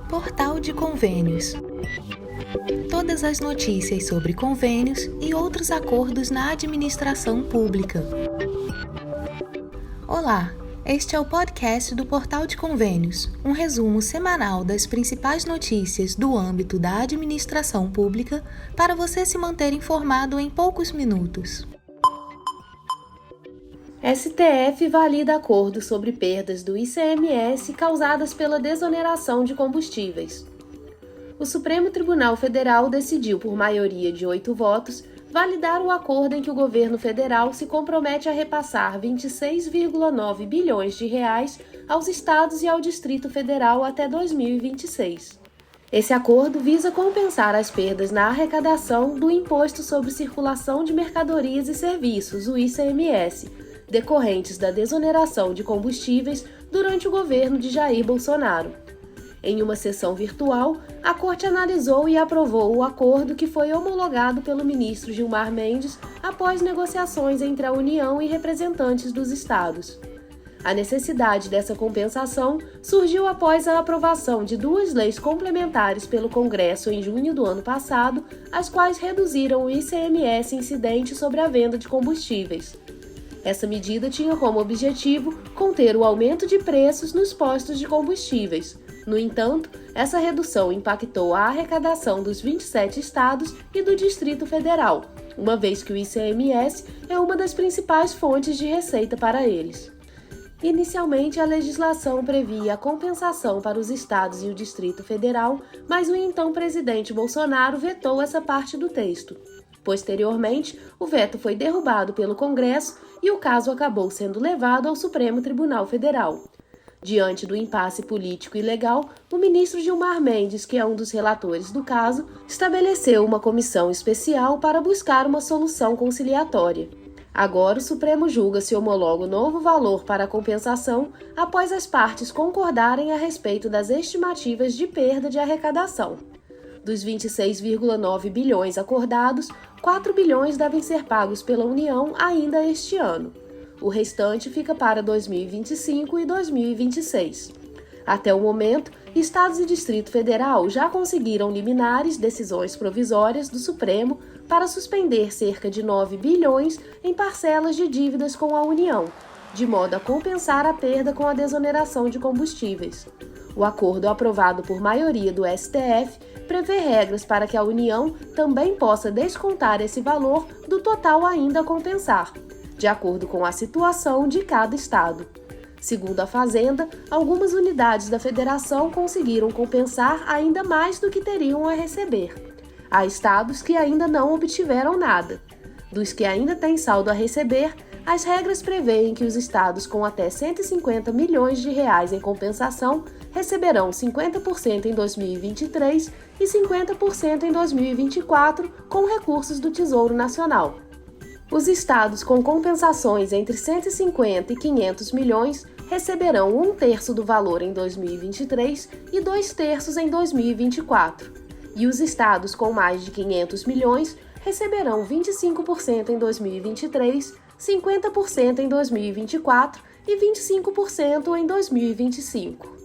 Portal de Convênios. Todas as notícias sobre convênios e outros acordos na administração pública. Olá, este é o podcast do Portal de Convênios, um resumo semanal das principais notícias do âmbito da administração pública para você se manter informado em poucos minutos. STF valida acordo sobre perdas do ICMS causadas pela desoneração de combustíveis. O Supremo Tribunal Federal decidiu, por maioria de 8 votos, validar o acordo em que o governo federal se compromete a repassar 26,9 bilhões de reais aos estados e ao Distrito Federal até 2026. Esse acordo visa compensar as perdas na arrecadação do Imposto sobre Circulação de Mercadorias e Serviços, o ICMS, decorrentes da desoneração de combustíveis durante o governo de Jair Bolsonaro. Em uma sessão virtual, a Corte analisou e aprovou o acordo que foi homologado pelo ministro Gilmar Mendes após negociações entre a União e representantes dos estados. A necessidade dessa compensação surgiu após a aprovação de 2 leis complementares pelo Congresso em junho do ano passado, as quais reduziram o ICMS incidente sobre a venda de combustíveis. Essa medida tinha como objetivo conter o aumento de preços nos postos de combustíveis. No entanto, essa redução impactou a arrecadação dos 27 estados e do Distrito Federal, uma vez que o ICMS é uma das principais fontes de receita para eles. Inicialmente, a legislação previa a compensação para os estados e o Distrito Federal, mas o então presidente Bolsonaro vetou essa parte do texto. Posteriormente, o veto foi derrubado pelo Congresso e o caso acabou sendo levado ao Supremo Tribunal Federal. Diante do impasse político e legal, o ministro Gilmar Mendes, que é um dos relatores do caso, estabeleceu uma comissão especial para buscar uma solução conciliatória. Agora, o Supremo julga se homologa o novo valor para a compensação após as partes concordarem a respeito das estimativas de perda de arrecadação. Dos 26,9 bilhões acordados, 4 bilhões devem ser pagos pela União ainda este ano. O restante fica para 2025 e 2026. Até o momento, estados e Distrito Federal já conseguiram liminares, decisões provisórias do Supremo para suspender cerca de 9 bilhões em parcelas de dívidas com a União, de modo a compensar a perda com a desoneração de combustíveis. O acordo aprovado por maioria do STF prevê regras para que a União também possa descontar esse valor do total ainda a compensar, de acordo com a situação de cada estado. Segundo a Fazenda, algumas unidades da federação conseguiram compensar ainda mais do que teriam a receber. Há estados que ainda não obtiveram nada. Dos que ainda têm saldo a receber, as regras prevêem que os estados com até 150 milhões de reais em compensação receberão 50% em 2023 e 50% em 2024 com recursos do Tesouro Nacional. Os estados com compensações entre 150 e 500 milhões receberão 1/3 do valor em 2023 e 2/3 em 2024. E os estados com mais de 500 milhões receberão 25% em 2023, 50% em 2024 e 25% em 2025.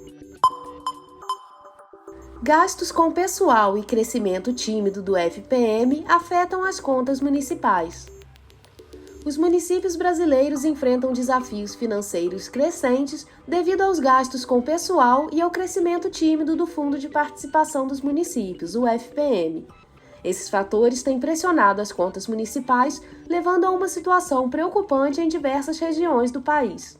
Gastos com pessoal e crescimento tímido do FPM afetam as contas municipais. Os municípios brasileiros enfrentam desafios financeiros crescentes devido aos gastos com pessoal e ao crescimento tímido do Fundo de Participação dos Municípios, o FPM. Esses fatores têm pressionado as contas municipais, levando a uma situação preocupante em diversas regiões do país.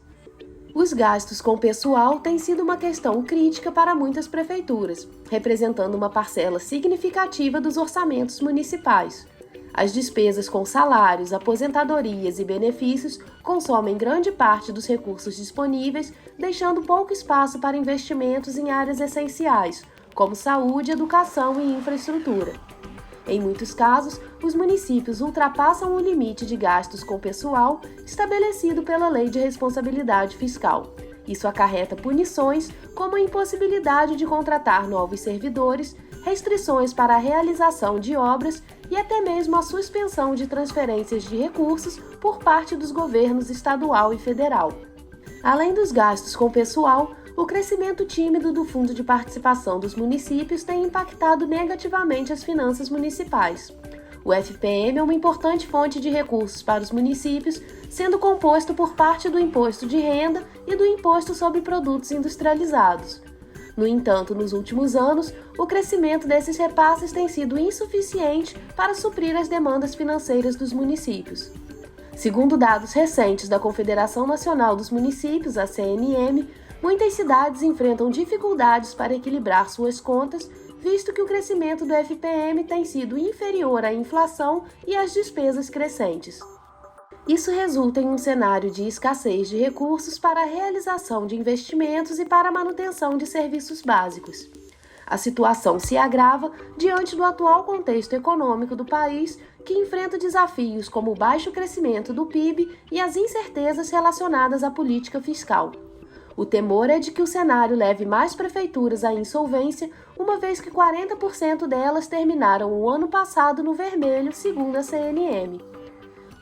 Os gastos com pessoal têm sido uma questão crítica para muitas prefeituras, representando uma parcela significativa dos orçamentos municipais. As despesas com salários, aposentadorias e benefícios consomem grande parte dos recursos disponíveis, deixando pouco espaço para investimentos em áreas essenciais, como saúde, educação e infraestrutura. Em muitos casos, os municípios ultrapassam o limite de gastos com pessoal estabelecido pela Lei de Responsabilidade Fiscal. Isso acarreta punições, como a impossibilidade de contratar novos servidores, restrições para a realização de obras e até mesmo a suspensão de transferências de recursos por parte dos governos estadual e federal. Além dos gastos com pessoal, O crescimento tímido do Fundo de Participação dos Municípios tem impactado negativamente as finanças municipais. O FPM é uma importante fonte de recursos para os municípios, sendo composto por parte do Imposto de Renda e do Imposto sobre Produtos Industrializados. No entanto, nos últimos anos, o crescimento desses repasses tem sido insuficiente para suprir as demandas financeiras dos municípios. Segundo dados recentes da Confederação Nacional dos Municípios, a CNM, muitas cidades enfrentam dificuldades para equilibrar suas contas, visto que o crescimento do FPM tem sido inferior à inflação e às despesas crescentes. Isso resulta em um cenário de escassez de recursos para a realização de investimentos e para a manutenção de serviços básicos. A situação se agrava diante do atual contexto econômico do país, que enfrenta desafios como o baixo crescimento do PIB e as incertezas relacionadas à política fiscal. O temor é de que o cenário leve mais prefeituras à insolvência, uma vez que 40% delas terminaram o ano passado no vermelho, segundo a CNM.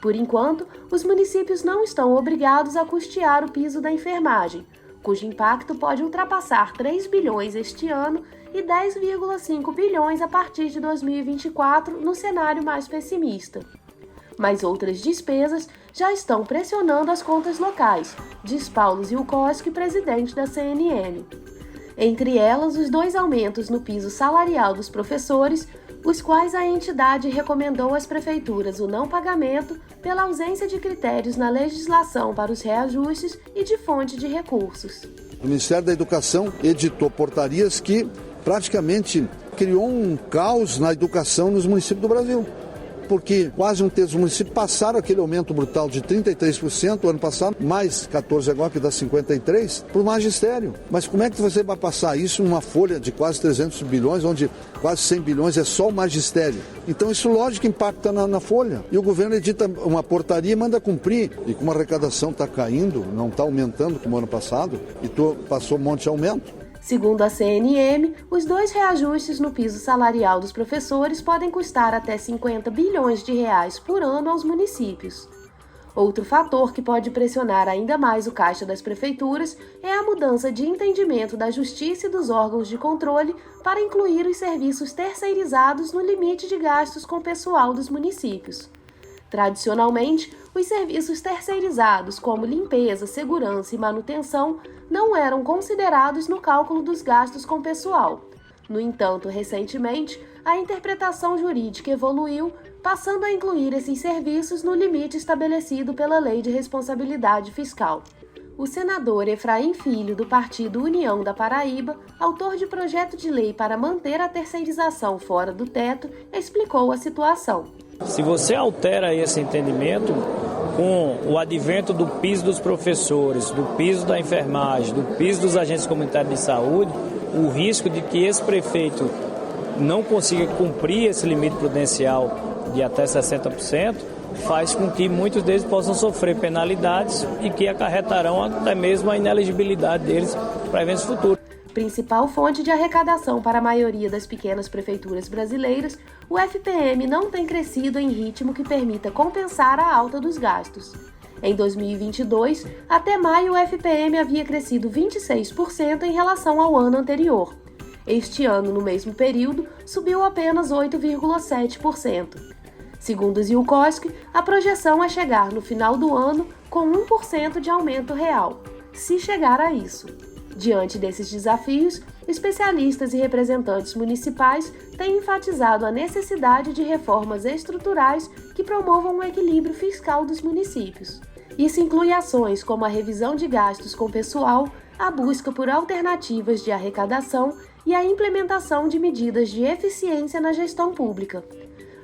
Por enquanto, os municípios não estão obrigados a custear o piso da enfermagem, cujo impacto pode ultrapassar 3 bilhões este ano e 10,5 bilhões a partir de 2024, no cenário mais pessimista. Mas outras despesas já estão pressionando as contas locais, diz Paulo Zilkowski, presidente da CNM. Entre elas, os 2 aumentos no piso salarial dos professores, os quais a entidade recomendou às prefeituras o não pagamento pela ausência de critérios na legislação para os reajustes e de fonte de recursos. O Ministério da Educação editou portarias que praticamente criou um caos na educação nos municípios do Brasil. Porque quase um terço dos municípios passaram aquele aumento brutal de 33% o ano passado, mais 14 agora, que dá 53%, para o magistério. Mas como é que você vai passar isso numa folha de quase 300 bilhões, onde quase 100 bilhões é só o magistério? Então isso, lógico, impacta na folha. E o governo edita uma portaria e manda cumprir. E como a arrecadação está caindo, não está aumentando como ano passado, e passou um monte de aumento. Segundo a CNM, os 2 reajustes no piso salarial dos professores podem custar até 50 bilhões de reais por ano aos municípios. Outro fator que pode pressionar ainda mais o caixa das prefeituras é a mudança de entendimento da Justiça e dos órgãos de controle para incluir os serviços terceirizados no limite de gastos com pessoal dos municípios. Tradicionalmente, os serviços terceirizados, como limpeza, segurança e manutenção, não eram considerados no cálculo dos gastos com pessoal. No entanto, recentemente, a interpretação jurídica evoluiu, passando a incluir esses serviços no limite estabelecido pela Lei de Responsabilidade Fiscal. O senador Efraim Filho, do Partido União da Paraíba, autor de projeto de lei para manter a terceirização fora do teto, explicou a situação. Se você altera esse entendimento, com o advento do piso dos professores, do piso da enfermagem, do piso dos agentes comunitários de saúde, o risco de que esse prefeito não consiga cumprir esse limite prudencial de até 60%, faz com que muitos deles possam sofrer penalidades e que acarretarão até mesmo a inelegibilidade deles para eventos futuros. Principal fonte de arrecadação para a maioria das pequenas prefeituras brasileiras, o FPM não tem crescido em ritmo que permita compensar a alta dos gastos. Em 2022, até maio o FPM havia crescido 26% em relação ao ano anterior. Este ano, no mesmo período, subiu apenas 8,7%. Segundo Zilkowski, a projeção é chegar no final do ano com 1% de aumento real, se chegar a isso. Diante desses desafios, especialistas e representantes municipais têm enfatizado a necessidade de reformas estruturais que promovam o equilíbrio fiscal dos municípios. Isso inclui ações como a revisão de gastos com pessoal, a busca por alternativas de arrecadação e a implementação de medidas de eficiência na gestão pública.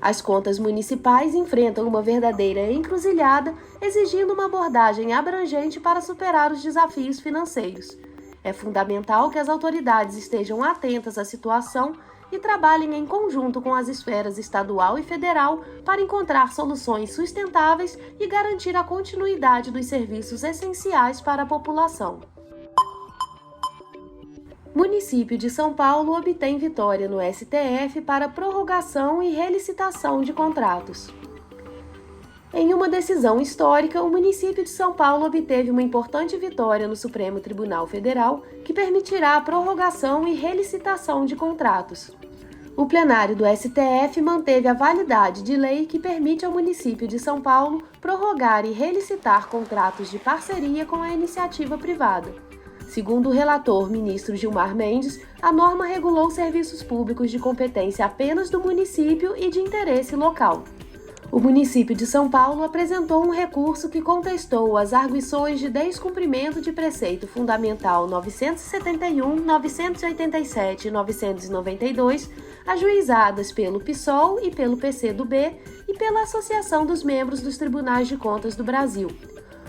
As contas municipais enfrentam uma verdadeira encruzilhada, exigindo uma abordagem abrangente para superar os desafios financeiros. É fundamental que as autoridades estejam atentas à situação e trabalhem em conjunto com as esferas estadual e federal para encontrar soluções sustentáveis e garantir a continuidade dos serviços essenciais para a população. Município de São Paulo obtém vitória no STF para prorrogação e relicitação de contratos. Em uma decisão histórica, o município de São Paulo obteve uma importante vitória no Supremo Tribunal Federal, que permitirá a prorrogação e relicitação de contratos. O plenário do STF manteve a validade de lei que permite ao município de São Paulo prorrogar e relicitar contratos de parceria com a iniciativa privada. Segundo o relator, ministro Gilmar Mendes, a norma regulou serviços públicos de competência apenas do município e de interesse local. O município de São Paulo apresentou um recurso que contestou as arguições de descumprimento de preceito fundamental 971, 987 e 992, ajuizadas pelo PSOL e pelo PCdoB e pela Associação dos Membros dos Tribunais de Contas do Brasil.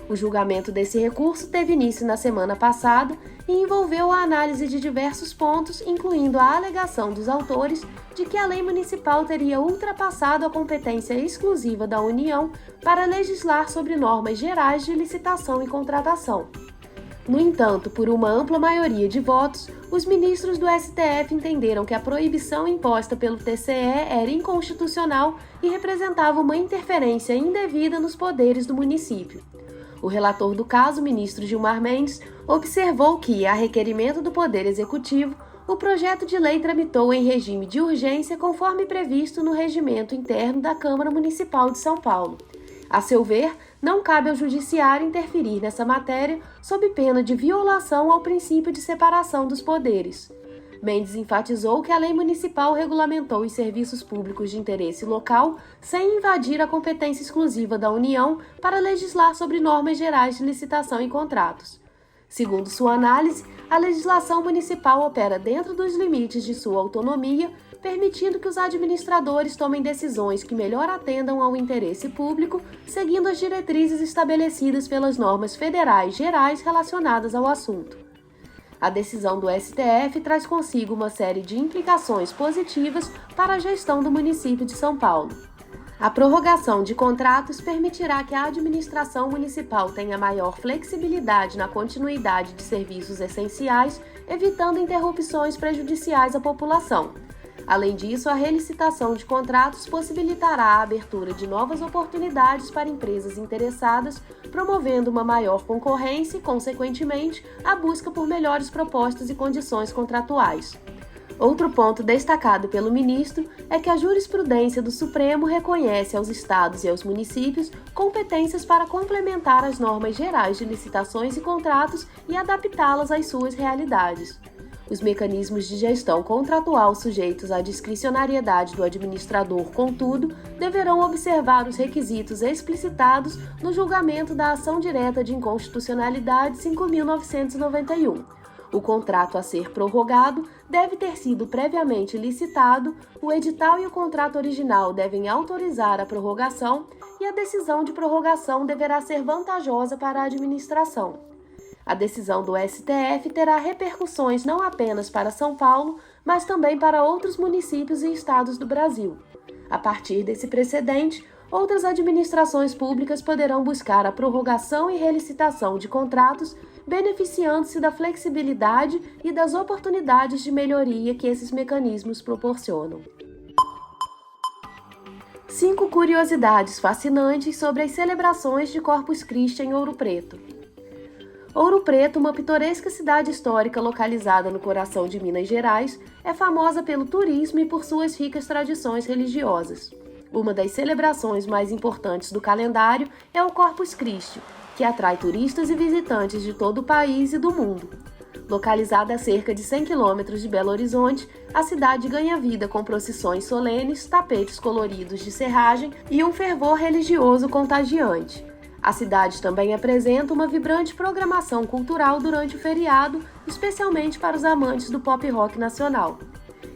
O julgamento desse recurso teve início na semana passada e envolveu a análise de diversos pontos, incluindo a alegação dos autores de que a lei municipal teria ultrapassado a competência exclusiva da União para legislar sobre normas gerais de licitação e contratação. No entanto, por uma ampla maioria de votos, os ministros do STF entenderam que a proibição imposta pelo TCE era inconstitucional e representava uma interferência indevida nos poderes do município. O relator do caso, ministro Gilmar Mendes, observou que, a requerimento do Poder Executivo, o projeto de lei tramitou em regime de urgência conforme previsto no regimento interno da Câmara Municipal de São Paulo. A seu ver, não cabe ao Judiciário interferir nessa matéria sob pena de violação ao princípio de separação dos poderes. Mendes enfatizou que a lei municipal regulamentou os serviços públicos de interesse local sem invadir a competência exclusiva da União para legislar sobre normas gerais de licitação e contratos. Segundo sua análise, a legislação municipal opera dentro dos limites de sua autonomia, permitindo que os administradores tomem decisões que melhor atendam ao interesse público, seguindo as diretrizes estabelecidas pelas normas federais gerais relacionadas ao assunto. A decisão do STF traz consigo uma série de implicações positivas para a gestão do município de São Paulo. A prorrogação de contratos permitirá que a administração municipal tenha maior flexibilidade na continuidade de serviços essenciais, evitando interrupções prejudiciais à população. Além disso, a relicitação de contratos possibilitará a abertura de novas oportunidades para empresas interessadas, promovendo uma maior concorrência e, consequentemente, a busca por melhores propostas e condições contratuais. Outro ponto destacado pelo ministro é que a jurisprudência do Supremo reconhece aos estados e aos municípios competências para complementar as normas gerais de licitações e contratos e adaptá-las às suas realidades. Os mecanismos de gestão contratual sujeitos à discricionariedade do administrador, contudo, deverão observar os requisitos explicitados no julgamento da ação direta de inconstitucionalidade 5.991. O contrato a ser prorrogado deve ter sido previamente licitado, o edital e o contrato original devem autorizar a prorrogação e a decisão de prorrogação deverá ser vantajosa para a administração. A decisão do STF terá repercussões não apenas para São Paulo, mas também para outros municípios e estados do Brasil. A partir desse precedente, outras administrações públicas poderão buscar a prorrogação e relicitação de contratos, beneficiando-se da flexibilidade e das oportunidades de melhoria que esses mecanismos proporcionam. 5 curiosidades fascinantes sobre as celebrações de Corpus Christi em Ouro Preto. Ouro Preto, uma pitoresca cidade histórica localizada no coração de Minas Gerais, é famosa pelo turismo e por suas ricas tradições religiosas. Uma das celebrações mais importantes do calendário é o Corpus Christi, que atrai turistas e visitantes de todo o país e do mundo. Localizada a cerca de 100 quilômetros de Belo Horizonte, a cidade ganha vida com procissões solenes, tapetes coloridos de serragem e um fervor religioso contagiante. A cidade também apresenta uma vibrante programação cultural durante o feriado, especialmente para os amantes do pop rock nacional.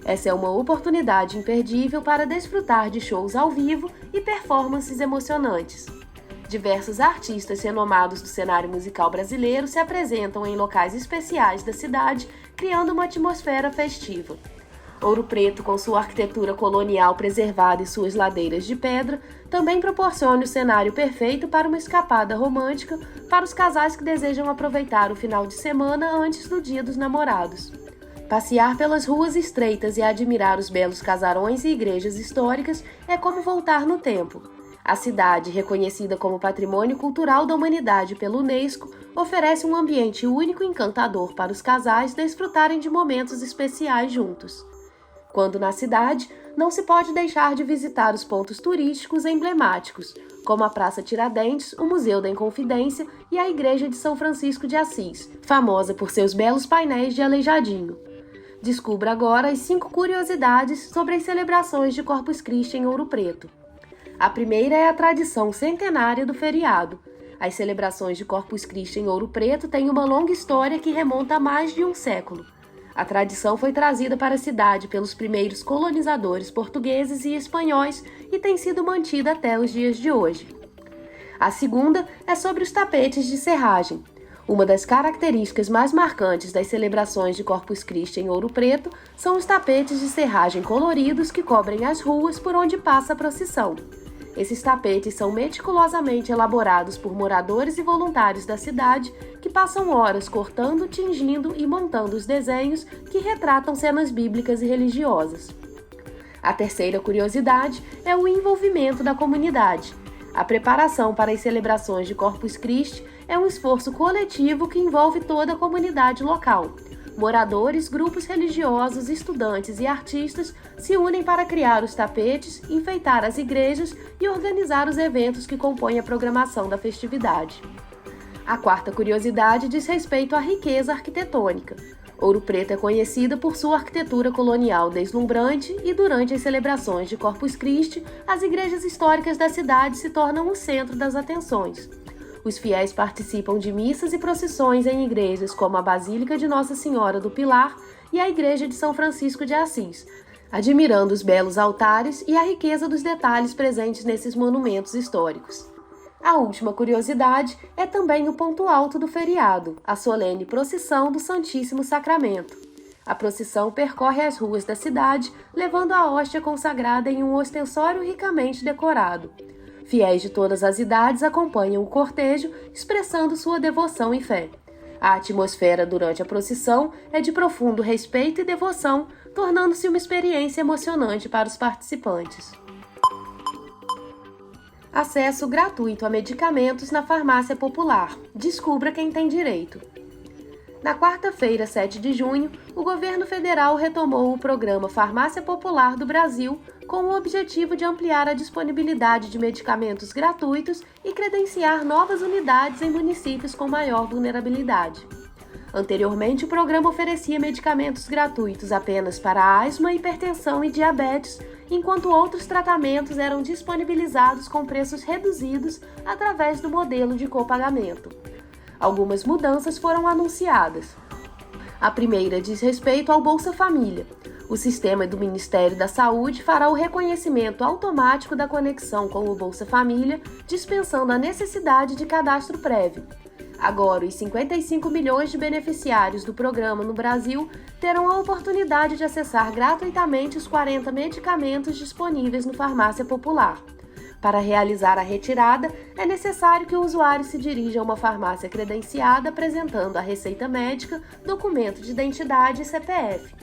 Essa é uma oportunidade imperdível para desfrutar de shows ao vivo e performances emocionantes. Diversos artistas renomados do cenário musical brasileiro se apresentam em locais especiais da cidade, criando uma atmosfera festiva. Ouro Preto, com sua arquitetura colonial preservada e suas ladeiras de pedra, também proporciona o cenário perfeito para uma escapada romântica para os casais que desejam aproveitar o final de semana antes do Dia dos Namorados. Passear pelas ruas estreitas e admirar os belos casarões e igrejas históricas é como voltar no tempo. A cidade, reconhecida como Patrimônio Cultural da Humanidade pela Unesco, oferece um ambiente único e encantador para os casais desfrutarem de momentos especiais juntos. Quando na cidade, não se pode deixar de visitar os pontos turísticos emblemáticos, como a Praça Tiradentes, o Museu da Inconfidência e a Igreja de São Francisco de Assis, famosa por seus belos painéis de aleijadinho. Descubra agora as 5 curiosidades sobre as celebrações de Corpus Christi em Ouro Preto. A primeira é a tradição centenária do feriado. As celebrações de Corpus Christi em Ouro Preto têm uma longa história que remonta a mais de um século. A tradição foi trazida para a cidade pelos primeiros colonizadores portugueses e espanhóis e tem sido mantida até os dias de hoje. A segunda é sobre os tapetes de serragem. Uma das características mais marcantes das celebrações de Corpus Christi em Ouro Preto são os tapetes de serragem coloridos que cobrem as ruas por onde passa a procissão. Esses tapetes são meticulosamente elaborados por moradores e voluntários da cidade que passam horas cortando, tingindo e montando os desenhos que retratam cenas bíblicas e religiosas. A terceira curiosidade é o envolvimento da comunidade. A preparação para as celebrações de Corpus Christi é um esforço coletivo que envolve toda a comunidade local. Moradores, grupos religiosos, estudantes e artistas se unem para criar os tapetes, enfeitar as igrejas e organizar os eventos que compõem a programação da festividade. A quarta curiosidade diz respeito à riqueza arquitetônica. Ouro Preto é conhecida por sua arquitetura colonial deslumbrante e, durante as celebrações de Corpus Christi, as igrejas históricas da cidade se tornam o centro das atenções. Os fiéis participam de missas e procissões em igrejas como a Basílica de Nossa Senhora do Pilar e a Igreja de São Francisco de Assis, admirando os belos altares e a riqueza dos detalhes presentes nesses monumentos históricos. A última curiosidade é também o ponto alto do feriado, a solene procissão do Santíssimo Sacramento. A procissão percorre as ruas da cidade, levando a hóstia consagrada em um ostensório ricamente decorado. Fiéis de todas as idades acompanham o cortejo, expressando sua devoção e fé. A atmosfera durante a procissão é de profundo respeito e devoção, tornando-se uma experiência emocionante para os participantes. Acesso gratuito a medicamentos na farmácia popular. Descubra quem tem direito. Na quarta-feira, 7 de junho, o governo federal retomou o programa Farmácia Popular do Brasil com o objetivo de ampliar a disponibilidade de medicamentos gratuitos e credenciar novas unidades em municípios com maior vulnerabilidade. Anteriormente, o programa oferecia medicamentos gratuitos apenas para asma, hipertensão e diabetes, enquanto outros tratamentos eram disponibilizados com preços reduzidos através do modelo de copagamento. Algumas mudanças foram anunciadas. A primeira diz respeito ao Bolsa Família. O sistema do Ministério da Saúde fará o reconhecimento automático da conexão com o Bolsa Família, dispensando a necessidade de cadastro prévio. Agora, os 55 milhões de beneficiários do programa no Brasil terão a oportunidade de acessar gratuitamente os 40 medicamentos disponíveis no Farmácia Popular. Para realizar a retirada, é necessário que o usuário se dirija a uma farmácia credenciada apresentando a receita médica, documento de identidade e CPF.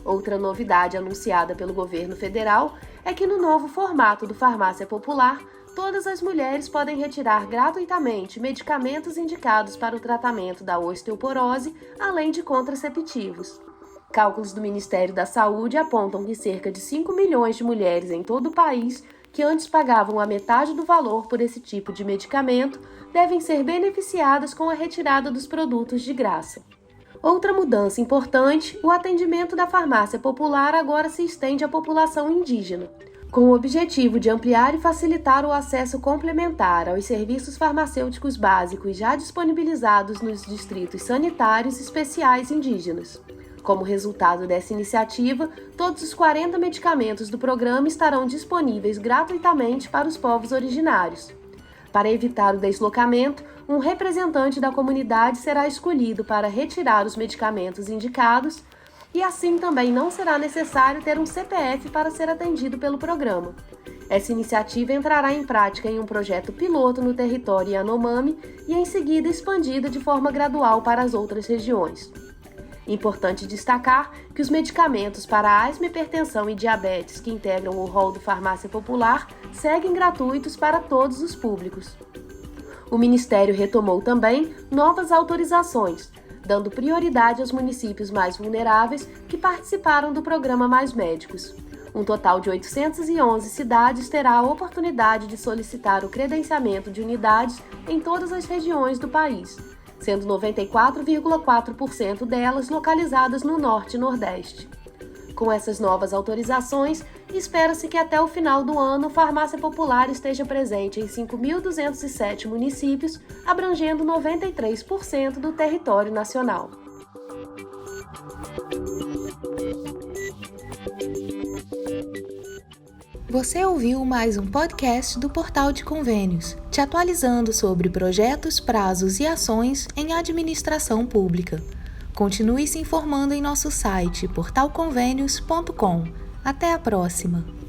Outra novidade anunciada pelo governo federal é que no novo formato do Farmácia Popular, todas as mulheres podem retirar gratuitamente medicamentos indicados para o tratamento da osteoporose, além de contraceptivos. Cálculos do Ministério da Saúde apontam que cerca de 5 milhões de mulheres em todo o país, que antes pagavam a metade do valor por esse tipo de medicamento, devem ser beneficiadas com a retirada dos produtos de graça. Outra mudança importante, o atendimento da farmácia popular agora se estende à população indígena. Com o objetivo de ampliar e facilitar o acesso complementar aos serviços farmacêuticos básicos já disponibilizados nos distritos sanitários especiais indígenas. Como resultado dessa iniciativa, todos os 40 medicamentos do programa estarão disponíveis gratuitamente para os povos originários. Para evitar o deslocamento, um representante da comunidade será escolhido para retirar os medicamentos indicados e assim também não será necessário ter um CPF para ser atendido pelo programa. Essa iniciativa entrará em prática em um projeto piloto no território Yanomami e em seguida expandida de forma gradual para as outras regiões. Importante destacar que os medicamentos para asma, hipertensão e diabetes que integram o rol do Farmácia Popular seguem gratuitos para todos os públicos. O Ministério retomou também novas autorizações, dando prioridade aos municípios mais vulneráveis que participaram do programa Mais Médicos. Um total de 811 cidades terá a oportunidade de solicitar o credenciamento de unidades em todas as regiões do país, sendo 94,4% delas localizadas no Norte e Nordeste. Com essas novas autorizações, espera-se que até o final do ano a Farmácia Popular esteja presente em 5.207 municípios, abrangendo 93% do território nacional. Você ouviu mais um podcast do Portal de Convênios, te atualizando sobre projetos, prazos e ações em administração pública. Continue se informando em nosso site portalconvenios.com. Até a próxima!